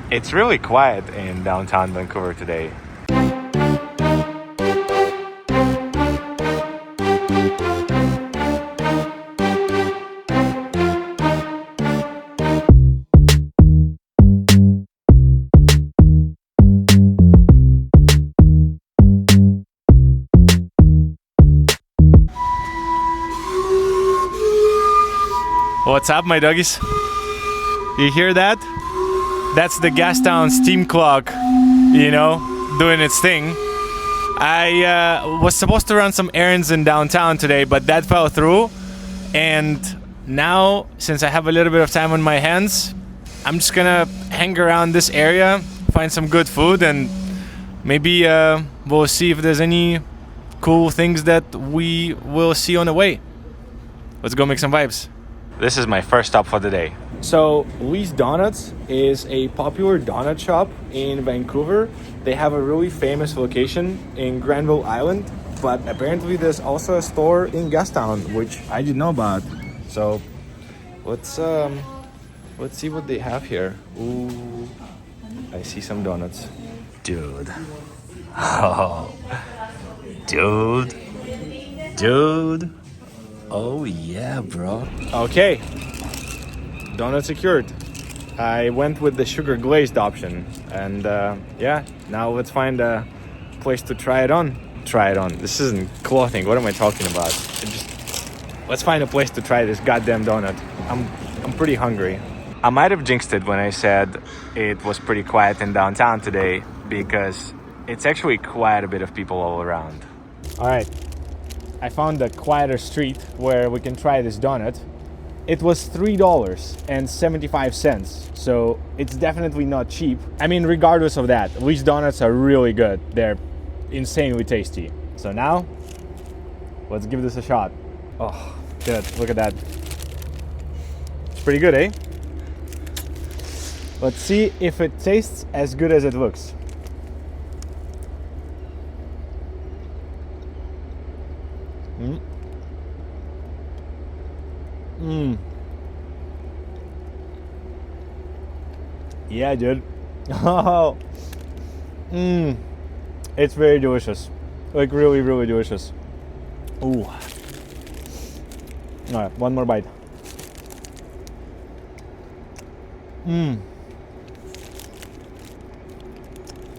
It's really quiet in downtown Vancouver today. What's up, my doggies? You hear that? That's the Gastown steam clock, you know, doing its thing. I was supposed to run some errands in downtown today, but that fell through. And now, since I have a little bit of time on my hands, I'm just gonna hang around this area, find some good food, and maybe we'll see if there's any cool things that we will see on the way. Let's go make some vibes. This is my first stop for the day. So Lee's Donuts is a popular donut shop in Vancouver. They have a really famous location in Granville Island, but apparently there's also a store in Gastown, which I didn't know about. So let's see what they have here. Ooh, I see some donuts. Dude. Oh. Dude. Oh yeah, bro. Okay, donut secured. I went with the sugar glazed option, and yeah, now let's find a place to try it on. This isn't clothing. What am I talking about? Let's find a place to try this goddamn donut. I'm pretty hungry. I might have jinxed it when I said it was pretty quiet in downtown today, because it's actually quite a bit of people all around. All right. I found a quieter street where we can try this donut. It was $3.75, so it's definitely not cheap. I mean, regardless of that, these donuts are really good. They're insanely tasty. So now, let's give this a shot. Oh, good, look at that. It's pretty good, eh? Let's see if it tastes as good as it looks. Yeah, dude. Oh. It's very delicious. Like really, really delicious. Ooh. Alright, one more bite.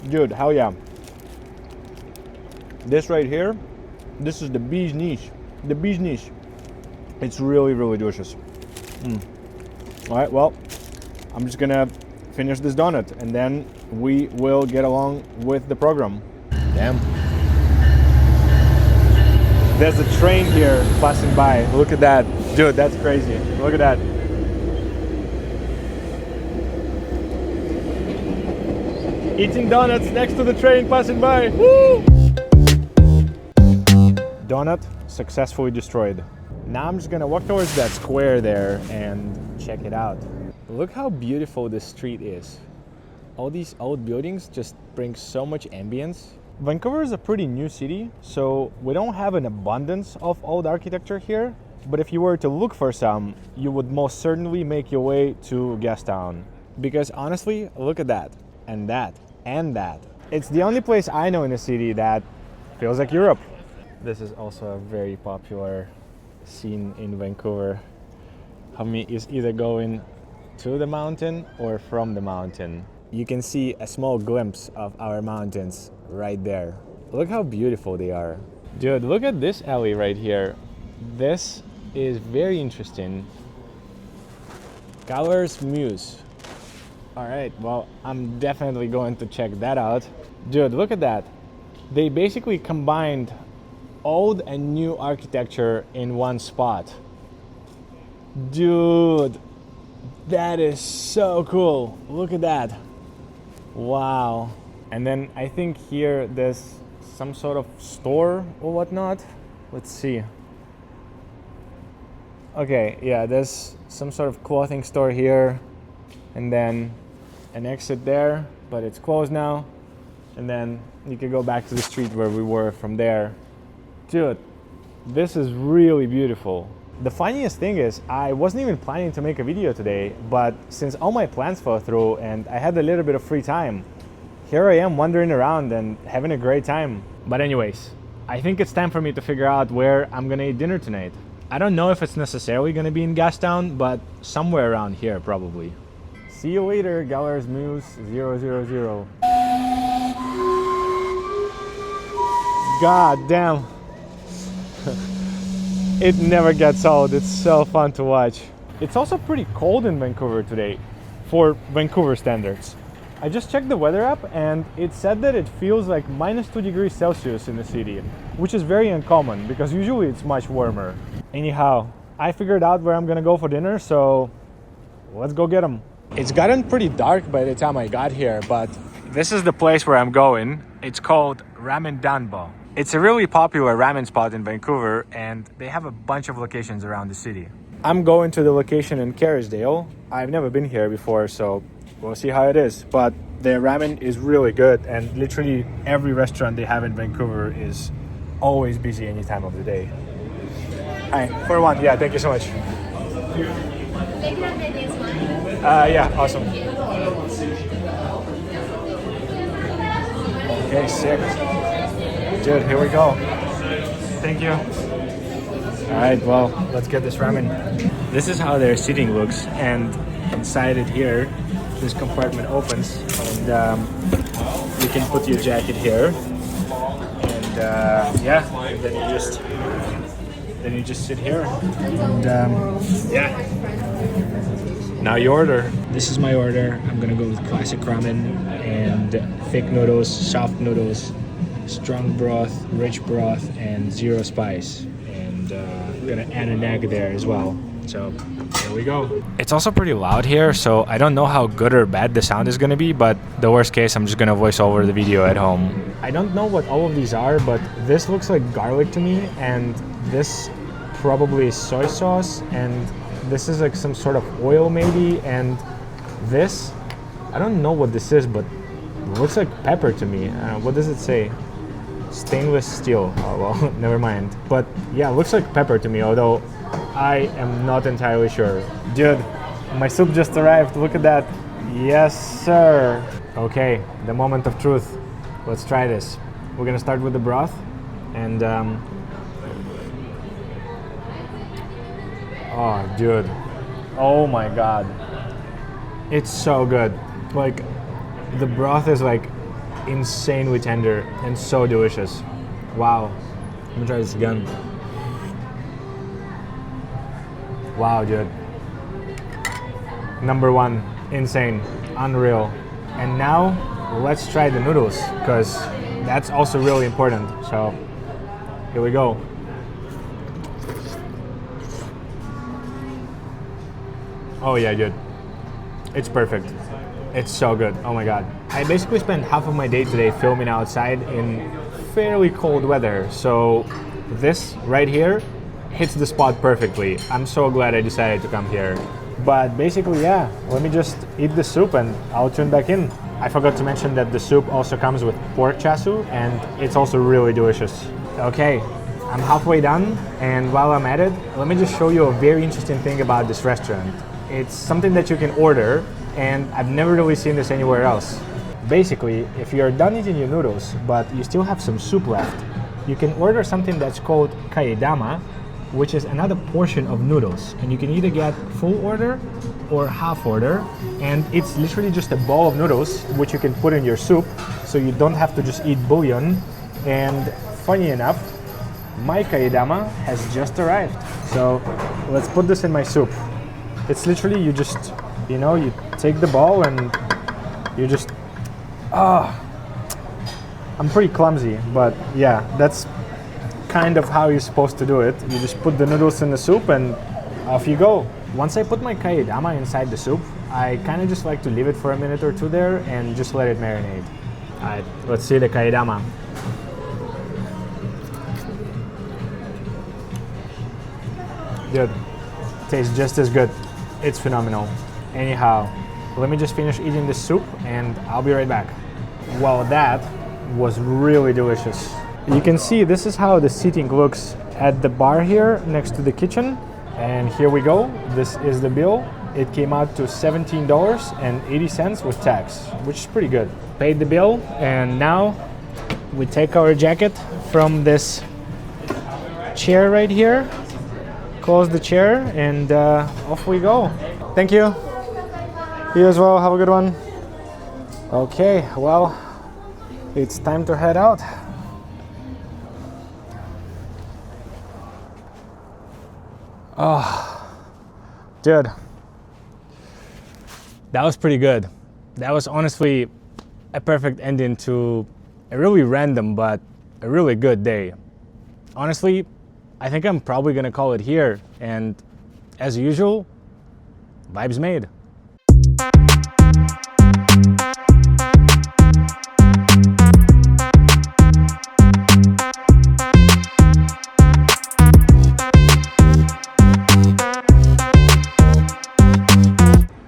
Dude, hell yeah. This right here, this is the bee's niche. The bee's niche. It's really, really delicious. Alright, well, I'm just gonna finish this donut and then we will get along with the program. Damn. There's a train here passing by. Look at that. Dude, that's crazy. Look at that. Eating donuts next to the train passing by. Woo! Donut successfully destroyed. Now I'm just gonna walk towards that square there and check it out. Look how beautiful this street is. All these old buildings just bring so much ambience. Vancouver is a pretty new city, so we don't have an abundance of old architecture here. But if you were to look for some, you would most certainly make your way to Gastown. Because honestly, look at that, and that, and that. It's the only place I know in the city that feels like Europe. This is also a very popular scene in Vancouver. Hummy is either going to the mountain or from the mountain. You can see a small glimpse of our mountains right there. Look how beautiful they are. Dude, look at this alley right here. This is very interesting. Caller's Muse. All right, well, I'm definitely going to check that out. Dude, look at that. They basically combined old and new architecture in one spot. Dude, that is so cool. Look at that. Wow. And then I think here there's some sort of store or whatnot. Let's see. Okay, yeah, there's some sort of clothing store here, and then an exit there, but it's closed now. And then you can go back to the street where we were from there. Dude, this is really beautiful. The funniest thing is, I wasn't even planning to make a video today, but since all my plans fell through and I had a little bit of free time, here I am wandering around and having a great time. But anyways, I think it's time for me to figure out where I'm gonna eat dinner tonight. I don't know if it's necessarily gonna be in Gastown, but somewhere around here probably. See you later, Gallers Muse 000. God damn. It never gets old. It's so fun to watch. It's also pretty cold in Vancouver today, for Vancouver standards. I just checked the weather app and it said that it feels like -2 degrees Celsius in the city, which is very uncommon because usually it's much warmer. Anyhow, I figured out where I'm gonna go for dinner, so let's go get them. It's gotten pretty dark by the time I got here, but this is the place where I'm going. It's called Ramen Danbo. It's a really popular ramen spot in Vancouver, and they have a bunch of locations around the city. I'm going to the location in Kerrisdale. I've never been here before, so we'll see how it is. But their ramen is really good, and literally every restaurant they have in Vancouver is always busy any time of the day. Hi, for one. Yeah, thank you so much. Yeah, awesome. Okay, sick. Dude, here we go. Thank you. All right, well, let's get this ramen. This is how their seating looks, and inside it here, this compartment opens, and you can put your jacket here, and yeah, then you just sit here, and yeah. Now you order. This is my order. I'm gonna go with classic ramen and thick noodles, soft noodles, strong broth, rich broth, and zero spice. And I'm gonna add an egg there as well. So here we go. It's also pretty loud here, so I don't know how good or bad the sound is gonna be, but the worst case, I'm just gonna voice over the video at home. I don't know what all of these are, but this looks like garlic to me, and this probably is soy sauce, and this is like some sort of oil maybe, and this, I don't know what this is, but it looks like pepper to me. What does it say? Stainless steel. Oh well, never mind. But yeah, it looks like pepper to me, although I am not entirely sure. Dude, my soup just arrived. Look at that. Yes, sir. Okay, the moment of truth. Let's try this. We're gonna start with the broth, and oh, dude. Oh my god. It's so good. Like, the broth is like insanely tender and so delicious. Wow. I'm gonna try this again. Wow, dude. Number one. Insane. Unreal. And now, let's try the noodles, because that's also really important. So, here we go. Oh yeah, dude. It's perfect. It's so good. Oh my god. I basically spent half of my day today filming outside in fairly cold weather, so this right here hits the spot perfectly. I'm so glad I decided to come here. But basically, yeah, let me just eat the soup and I'll tune back in. I forgot to mention that the soup also comes with pork chasu, and it's also really delicious. Okay, I'm halfway done, and while I'm at it, let me just show you a very interesting thing about this restaurant. It's something that you can order, and I've never really seen this anywhere else. Basically, if you're done eating your noodles, but you still have some soup left, you can order something that's called kaedama, which is another portion of noodles. And you can either get full order or half order, and it's literally just a bowl of noodles, which you can put in your soup, so you don't have to just eat bouillon. And funny enough, my kaedama has just arrived. So let's put this in my soup. It's literally, you just, you know, you take the bowl and you just, I'm pretty clumsy, but yeah, that's kind of how you're supposed to do it. You just put the noodles in the soup and off you go. Once I put my kaedama inside the soup, I kind of just like to leave it for a minute or two there and just let it marinate. Alright, let's see the kaedama. Dude, tastes just as good. It's phenomenal. Anyhow, let me just finish eating this soup and I'll be right back. Well, that was really delicious. You can see this is how the seating looks at the bar here next to the kitchen, And here we go. This is the bill. It came out to $17.80 with tax, which is pretty good. Paid the bill, and now we take our jacket from this chair right here, close the chair, and off we go. Thank you. You as well. Have a good one. Okay, well, it's time to head out. Oh, dude, that was pretty good. That was honestly a perfect ending to a really random but a really good day. Honestly, I think I'm probably gonna call it here, and as usual, vibes made.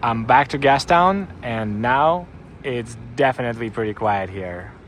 I'm back to Gastown, and now it's definitely pretty quiet here.